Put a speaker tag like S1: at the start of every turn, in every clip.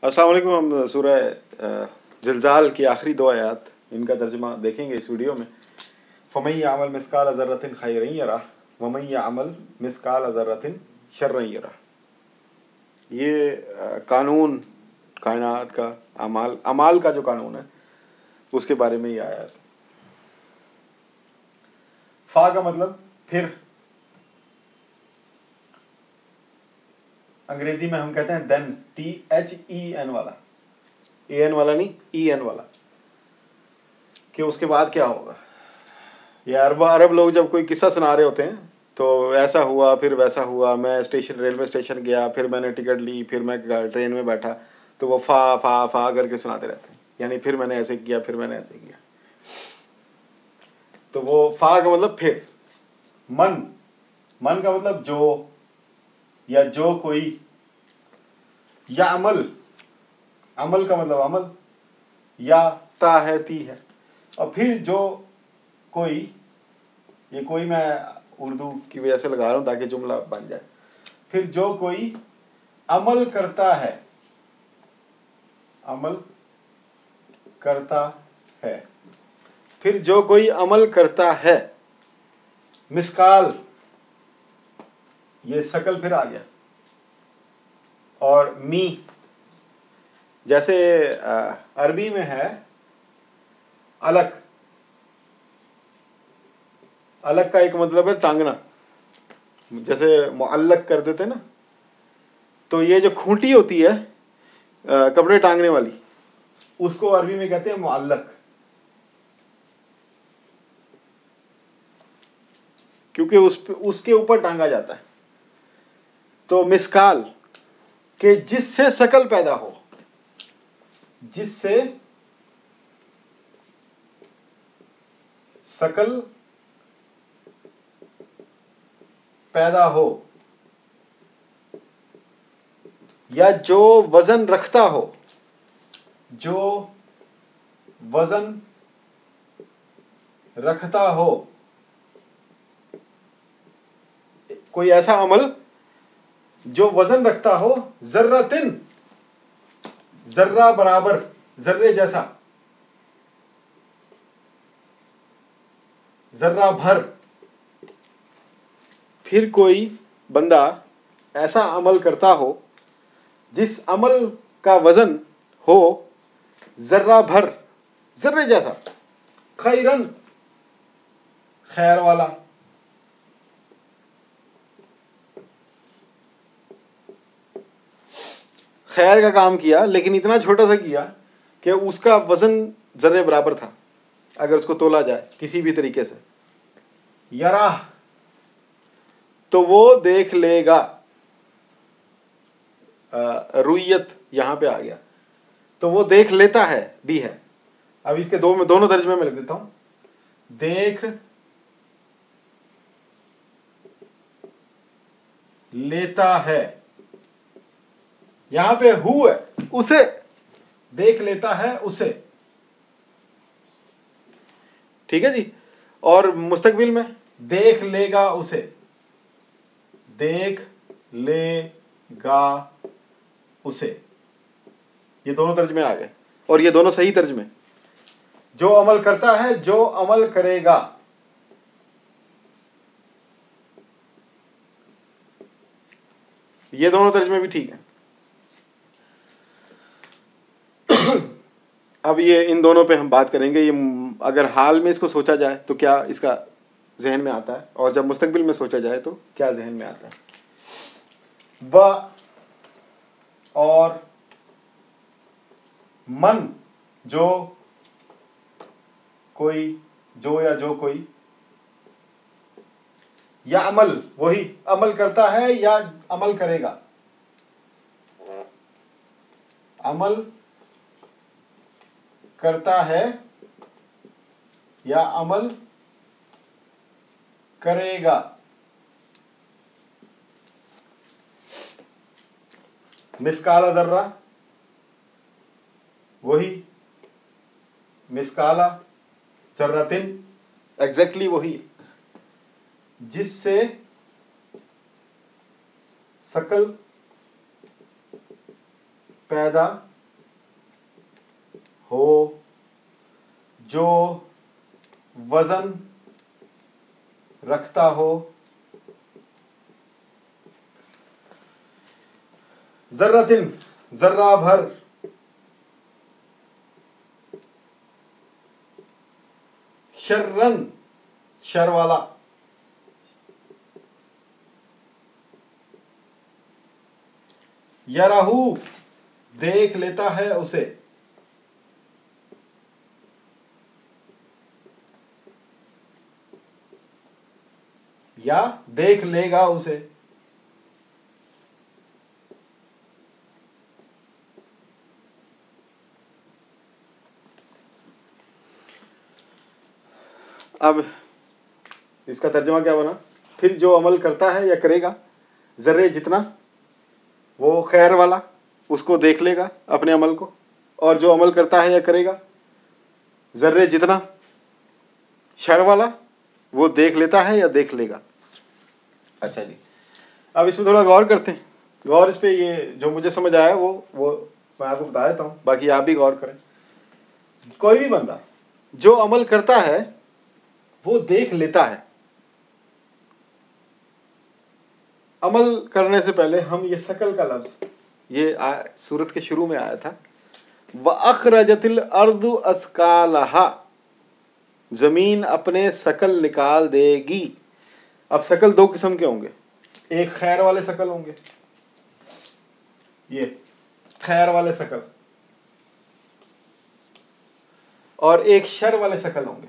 S1: अस्सलाम वालेकुम। हम सूरह ज़िलज़ाल की आखिरी दो आयात इनका तर्जुमा देखेंगे इस वीडियो में। फ़मन यअमल मिस्काल ज़र्रतिन खैरन यरह वमन यअमल मिस्काल ज़र्रतिन शर्रन यरह। ये कानून कायनात का अमाल का जो कानून है उसके बारे में ये आयात। फ़ा का मतलब फिर, अंग्रेजी में हम कहते हैं देन, THEN वाला, EN वाला नहीं, EN वाला, कि उसके बाद क्या होगा। ये अरब लोग जब कोई किस्सा सुना रहे होते हैं तो ऐसा हुआ फिर वैसा हुआ, मैं रेलवे स्टेशन गया, फिर मैंने टिकट ली, फिर मैं ट्रेन में बैठा, तो वो फा फा फा करके सुनाते रहते हैं, यानी फिर मैंने ऐसे किया, फिर मैंने ऐसे किया। तो वो फा का मतलब फिर। मन का मतलब जो, या जो कोई, या अमल का मतलब अमल, या ता है ती है, और फिर जो कोई, ये कोई मैं उर्दू की वजह से लगा रहा हूं ताकि जुमला बन जाए। फिर जो कोई अमल करता है, अमल करता है, फिर जो कोई अमल करता है, मिसकाल, ये शकल फिर आ गया, और मी, जैसे अरबी में है अलग, अलग का एक मतलब है टांगना, जैसे मुअल्लक कर देते ना, तो ये जो खूंटी होती है कपड़े टांगने वाली, उसको अरबी में कहते हैं मुअल्लक, क्योंकि उसके ऊपर टांगा जाता है। तो मिसकाल के जिससे शकल पैदा हो, जिससे शकल पैदा हो, या जो वजन रखता हो, जो वजन रखता हो, कोई ऐसा अमल जो वजन रखता हो, जर्रतिन, जर्रा बराबर, जर्रे जैसा, जर्रा भर। फिर कोई बंदा ऐसा अमल करता हो जिस अमल का वजन हो जर्रा भर, जर्रे जैसा, खैरन, खैर वाला, खैर का काम किया, लेकिन इतना छोटा सा किया कि उसका वजन जर्रे बराबर था अगर उसको तोला जाए किसी भी तरीके से। यराह, तो वो देख लेगा, रुयत यहां पे आ गया, तो वो देख लेता है भी है। अब इसके दोनों तर्जुमे में लिख देता हूं। देख लेता है, यहां पे हु है, उसे देख लेता है, उसे, ठीक है जी। और मुस्तकबिल में देख लेगा उसे, देख लेगा उसे। ये दोनों तर्जमे आ गए, और ये दोनों सही तर्जमे। जो अमल करता है, जो अमल करेगा, ये दोनों तर्जमे भी ठीक है। अब ये इन दोनों पे हम बात करेंगे। ये अगर हाल में इसको सोचा जाए तो क्या इसका जहन में आता है, और जब मुस्तकबिल में सोचा जाए तो क्या जहन में आता है। व और मन, जो कोई, जो या जो कोई, या अमल, वही अमल करता है या अमल करेगा, अमल करता है या अमल करेगा। मिसकाला जर्रा, वही मिसकाला जर्रतिन, एग्जैक्टली वही, जिससे शकल पैदा हो जो वजन रखता हो, जर्रतिन जर्रा भर, शर्रन शर वाला, यराहू देख लेता है उसे, या देख लेगा उसे। अब इसका तर्जुमा क्या बना? फिर जो अमल करता है या करेगा, जर्रे जितना, वो खैर वाला उसको देख लेगा अपने अमल को, और जो अमल करता है या करेगा जर्रे जितना शर वाला, वो देख लेता है या देख लेगा। अच्छा जी, अब इसमें थोड़ा गौर करते हैं। गौर इस पे, ये जो मुझे समझ आया वो मैं आपको बता देता हूँ, बाकी आप भी गौर करें। कोई भी बंदा जो अमल करता है वो देख लेता है। अमल करने से पहले हम ये शकल का लफ्ज, ये सूरत के शुरू में आया था, व अखरजतिल अर्दु अस्कालहा, जमीन अपने शकल निकाल देगी। अब शकल दो किस्म के होंगे, एक खैर वाले शकल होंगे, ये खैर वाले शकल, और एक शर वाले शकल होंगे।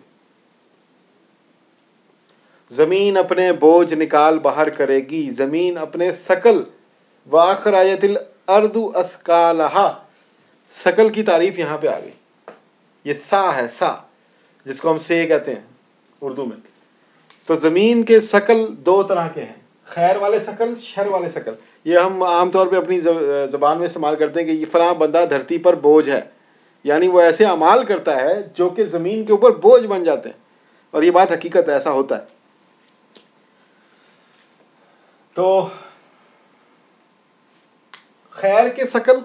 S1: जमीन अपने बोझ निकाल बाहर करेगी, जमीन अपने शकल, व अखरजतिल अर्दु अस्कालहा, शकल की तारीफ यहाँ पे आ गई। ये सा है, सा, जिसको हम से कहते हैं उर्दू में। तो ज़मीन के शकल दो तरह के हैं, खैर वाले शकल, शर वाले शकल। ये हम आमतौर पे अपनी ज़बान में इस्तेमाल करते हैं कि ये फलां बंदा धरती पर बोझ है, यानी वो ऐसे अमाल करता है जो कि ज़मीन के ऊपर बोझ बन जाते हैं। और ये बात हकीकत है, ऐसा होता है। तो खैर के शकल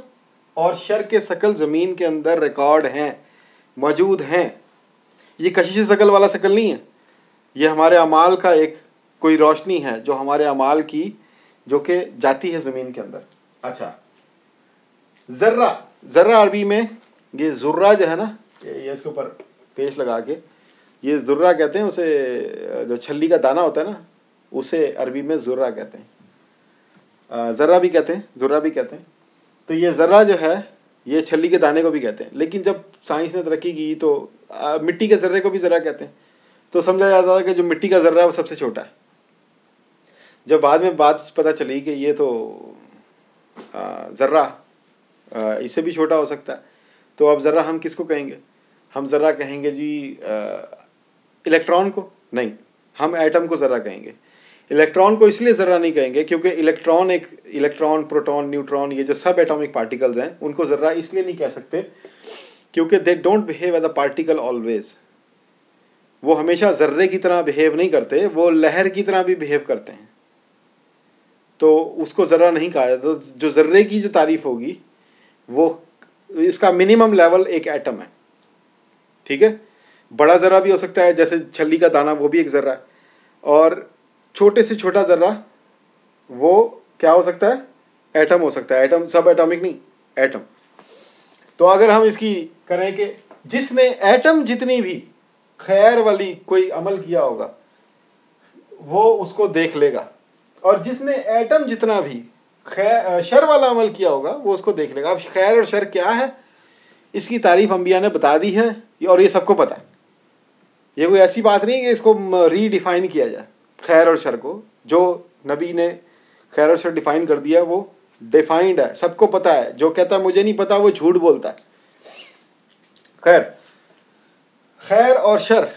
S1: और शर के शकल ज़मीन के अंदर रिकॉर्ड हैं, मौजूद हैं। ये कशिश शकल वाला शकल नहीं है, ये हमारे अमाल का एक कोई रोशनी है जो हमारे अमाल की, जो कि जाती है ज़मीन के अंदर। अच्छा, ज़र्रा, ज़र्रा अरबी में ये ज़ुर्रा जो है ना, ये इसके ऊपर पेश लगा के ये ज़ुर्रा कहते हैं उसे, जो छल्ली का दाना होता है ना, उसे अरबी में ज़ुर्रा कहते हैं। ज़र्रा भी कहते हैं, ज़ुर्रा भी कहते हैं। तो ये ज़र्रा जो है, ये छल्ली के दाने को भी कहते हैं। लेकिन जब साइंस ने तरक्की की तो मिट्टी के ज़र्रे को भी ज़र्रा कहते हैं। तो समझा जाता था कि जो मिट्टी का ज़र्रा है वो सबसे छोटा है। जब बाद में बात पता चली कि ये तो ज़र्रा इससे भी छोटा हो सकता है, तो अब ज़र्रा हम किसको कहेंगे? हम ज़र्रा कहेंगे जी इलेक्ट्रॉन को? नहीं, हम एटम को ज़र्रा कहेंगे। इलेक्ट्रॉन को इसलिए ज़र्रा नहीं कहेंगे क्योंकि इलेक्ट्रॉन, प्रोटॉन, न्यूट्रॉन, ये जो सब एटॉमिक पार्टिकल्स हैं, उनको ज़र्रा इसलिए नहीं कह सकते क्योंकि they don't behave as a particle always. वो हमेशा ज़र्रे की तरह बिहेव नहीं करते, वो लहर की तरह भी बिहेव करते हैं। तो उसको ज़र्रा नहीं कहा जाता। तो जो ज़र्रे की जो तारीफ़ होगी वो, इसका मिनिमम लेवल एक एटम है, ठीक है। बड़ा ज़र्रा भी हो सकता है, जैसे छल्ली का दाना, वो भी एक ज़र्रा है। और छोटे से छोटा ज़र्रा वो क्या हो सकता है? एटम हो सकता है। एटम सब एटॉमिक नहीं, एटम। तो अगर हम इसकी करें कि जिसने एटम जितनी भी खैर वाली कोई अमल किया होगा वो उसको देख लेगा, और जिसने एटम जितना भी शर वाला अमल किया होगा वो उसको देख लेगा। अब खैर और शर क्या है, इसकी तारीफ अंबिया ने बता दी है, और ये सबको पता है। ये कोई ऐसी बात नहीं है कि इसको रीडिफाइन किया जाए। खैर और शर को जो नबी ने खैर और शर डिफाइन कर दिया वो डिफाइंड है, सबको पता है। जो कहता है मुझे नहीं पता वो झूठ बोलता है। खैर और शर,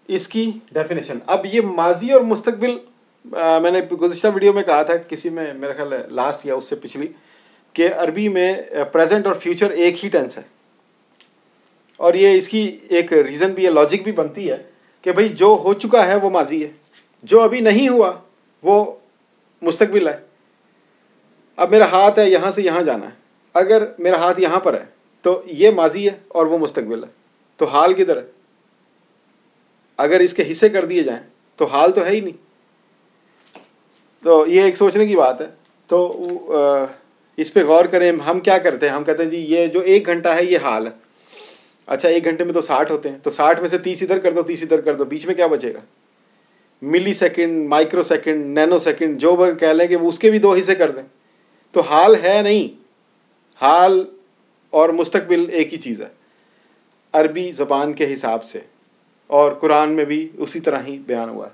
S1: इसकी डेफिनेशन। अब ये माजी और मुस्तकबिल, मैंने गुज़िश्ता वीडियो में कहा था किसी में, मेरा ख्याल है लास्ट या उससे पिछली, कि अरबी में प्रेजेंट और फ्यूचर एक ही टेंस है। और ये इसकी एक रीज़न भी है, लॉजिक भी बनती है कि भाई जो हो चुका है वो माजी है, जो अभी नहीं हुआ वो मुस्तकबिल है। अब मेरा हाथ है, यहाँ से यहाँ जाना है। अगर मेरा हाथ यहाँ पर है तो ये माजी है और वो मुस्तकबिल है, तो हाल किधर है? अगर इसके हिस्से कर दिए जाएं तो हाल तो है ही नहीं। तो ये एक सोचने की बात है। तो इस पे गौर करें। हम क्या करते हैं, हम कहते हैं जी ये जो 1 घंटा है ये हाल है। अच्छा 1 घंटे में तो 60 होते हैं, तो 60 में से 30 इधर कर दो, 30 इधर कर दो, बीच में क्या बचेगा? Millisecond, microsecond, nanosecond, जो वो कह लें कि वो उसके भी 2 हिस्से कर दें, तो हाल है नहीं। हाल और मुस्तकबिल एक ही चीज़ है अरबी ज़बान के हिसाब से, और कुरान में भी उसी तरह ही बयान हुआ है।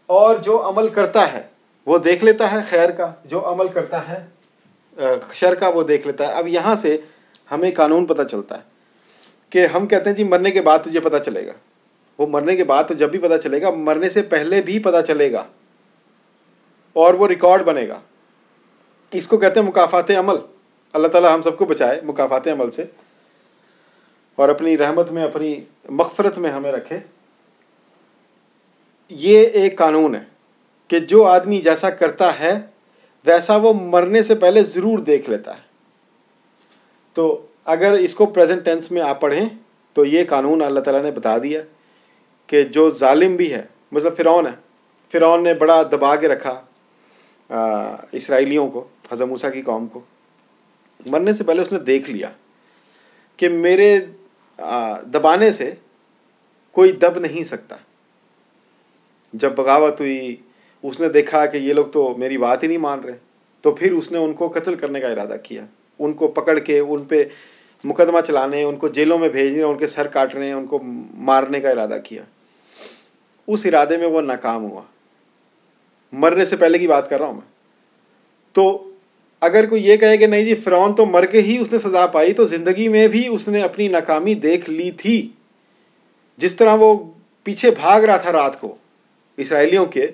S1: और जो अमल करता है वो देख लेता है खैर का, जो अमल करता है शर का वो देख लेता है। अब यहाँ से हमें कानून पता चलता है कि हम कहते हैं जी मरने के बाद तुझे पता चलेगा। वो मरने के बाद तो जब भी पता चलेगा, मरने से पहले भी पता चलेगा और वो रिकॉर्ड बनेगा। इसको कहते हैं मुकाफ़ात अमल। अल्लाह ताला हम सबको बचाए मुकाफ़ात अमल से और अपनी रहमत में, अपनी मग़फ़िरत में हमें रखे। ये एक कानून है कि जो आदमी जैसा करता है वैसा वो मरने से पहले ज़रूर देख लेता है। तो अगर इसको प्रेजेंट टेंस में आप पढ़ें तो ये कानून अल्लाह ताला ने बता दिया कि जो जालिम भी है, मतलब फ़िरौन है, फ़िरौन ने बड़ा दबा के रखा इसराइलियों को, हज़रत मूसा की कौम को। मरने से पहले उसने देख लिया कि मेरे दबाने से कोई दब नहीं सकता। जब बगावत हुई, उसने देखा कि ये लोग तो मेरी बात ही नहीं मान रहे, तो फिर उसने उनको कत्ल करने का इरादा किया। उनको पकड़ के उन पे मुकदमा चलाने, उनको जेलों में भेजने, उनके सर काटने, उनको मारने का इरादा किया। उस इरादे में वो नाकाम हुआ। मरने से पहले की बात कर रहा हूँ मैं। तो अगर कोई ये कहे कि नहीं जी फ़िरौन तो मर के ही उसने सज़ा पाई, तो ज़िंदगी में भी उसने अपनी नाकामी देख ली थी। जिस तरह वो पीछे भाग रहा था रात को इसराइलियों के,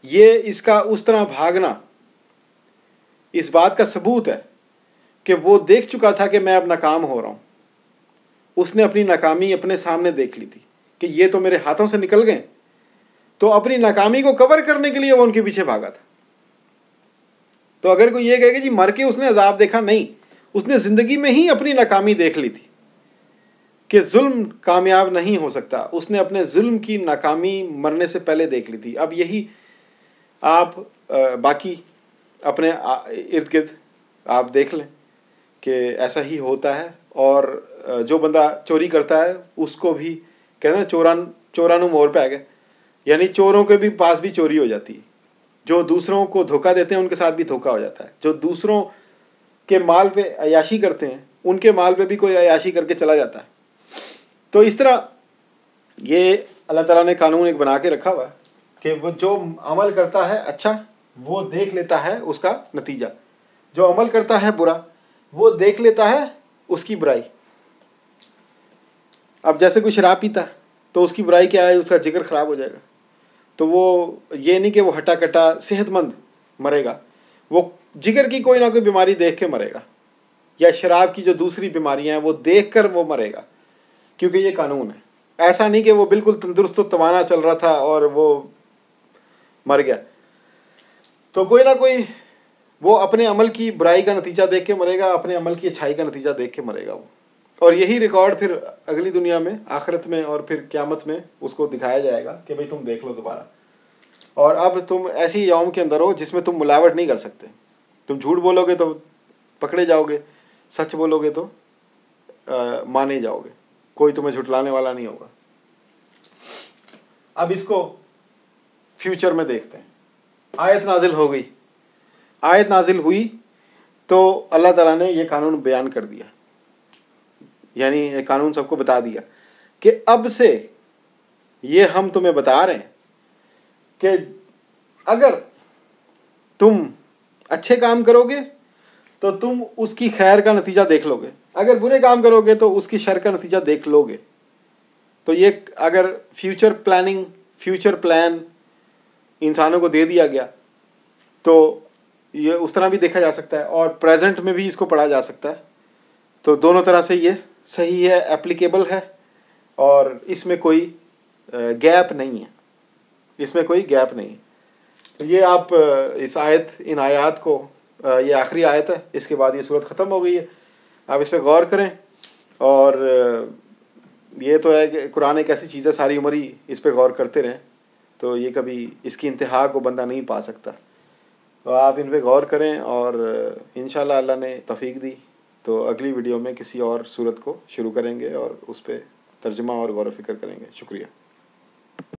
S1: ये इसका उस तरह भागना इस बात का सबूत है कि वो देख चुका था कि मैं अब नाकाम हो रहा हूँ। उसने अपनी नाकामी अपने सामने देख ली थी कि ये तो मेरे हाथों से निकल गए, तो अपनी नाकामी को कवर करने के लिए वो उनके पीछे भागा था। तो अगर कोई ये कहे कि जी मर के उसने अजाब देखा, नहीं, उसने ज़िंदगी में ही अपनी नाकामी देख ली थी कि जुल्म कामयाब नहीं हो सकता। उसने अपने जुल्म की नाकामी मरने से पहले देख ली थी। अब यही आप बाकी अपने इर्द गिर्द आप देख लें कि ऐसा ही होता है। और जो बंदा चोरी करता है उसको भी कहते हैं चोरानू मोर पे आ गए, यानी चोरों के भी पास भी चोरी हो जाती है। जो दूसरों को धोखा देते हैं उनके साथ भी धोखा हो जाता है। जो दूसरों के माल पे अयाशी करते हैं उनके माल पे भी कोई अयाशी करके चला जाता है। तो इस तरह ये अल्लाह ताला ने कानून एक बना के रखा हुआ है कि वो जो अमल करता है अच्छा वो देख लेता है उसका नतीजा, जो अमल करता है बुरा वो देख लेता है उसकी बुराई। अब जैसे कोई शराब पीता है तो उसकी बुराई क्या है, उसका जिगर ख़राब हो जाएगा। तो वो ये नहीं कि वो हटा कटा सेहतमंद मरेगा, वो जिगर की कोई ना कोई बीमारी देख के मरेगा, या शराब की जो दूसरी बीमारियां हैं वो देख कर वो मरेगा, क्योंकि ये कानून है। ऐसा नहीं कि वो बिल्कुल तंदुरुस्त तवाना चल रहा था और वो मर गया। तो कोई ना कोई वो अपने अमल की बुराई का नतीजा देख के मरेगा, अपने अमल की अच्छाई का नतीजा देख के मरेगा वो। और यही रिकॉर्ड फिर अगली दुनिया में, आखिरत में और फिर क़यामत में उसको दिखाया जाएगा कि भाई तुम देख लो दोबारा। और अब तुम ऐसी यौम के अंदर हो जिसमें तुम मिलावट नहीं कर सकते। तुम झूठ बोलोगे तो पकड़े जाओगे, सच बोलोगे तो माने जाओगे, कोई तुम्हें झुटलाने वाला नहीं होगा। अब इसको फ्यूचर में देखते हैं। आयत नाजिल हो गई, आयत नाजिल हुई तो अल्लाह ताला ने ये कानून बयान कर दिया, यानी ये कानून सबको बता दिया कि अब से ये हम तुम्हें बता रहे हैं कि अगर तुम अच्छे काम करोगे तो तुम उसकी खैर का नतीजा देख लोगे, अगर बुरे काम करोगे तो उसकी शर का नतीजा देख लोगे। तो ये अगर फ्यूचर प्लानिंग, फ्यूचर प्लान इंसानों को दे दिया गया तो ये उस तरह भी देखा जा सकता है और प्रेजेंट में भी इसको पढ़ा जा सकता है। तो दोनों तरह से ये सही है, एप्लीकेबल है और इसमें कोई गैप नहीं है, इसमें कोई गैप नहीं। तो ये आप इस आयत, इन आयात को ये आखिरी आयत है, इसके बाद ये सूरत ख़त्म हो गई है। आप इस पर गौर करें। और ये तो है कि कुरान एक ऐसी चीज़ है, सारी उम्र ही इस पर गौर करते रहें तो ये कभी इसकी इंतहा को बंदा नहीं पा सकता। तो आप इन पर गौर करें और इंशाल्लाह अल्लाह ने तौफीक दी तो अगली वीडियो में किसी और सूरत को शुरू करेंगे और उस पर तर्जुमा और गौर व फिक्र करेंगे। शुक्रिया।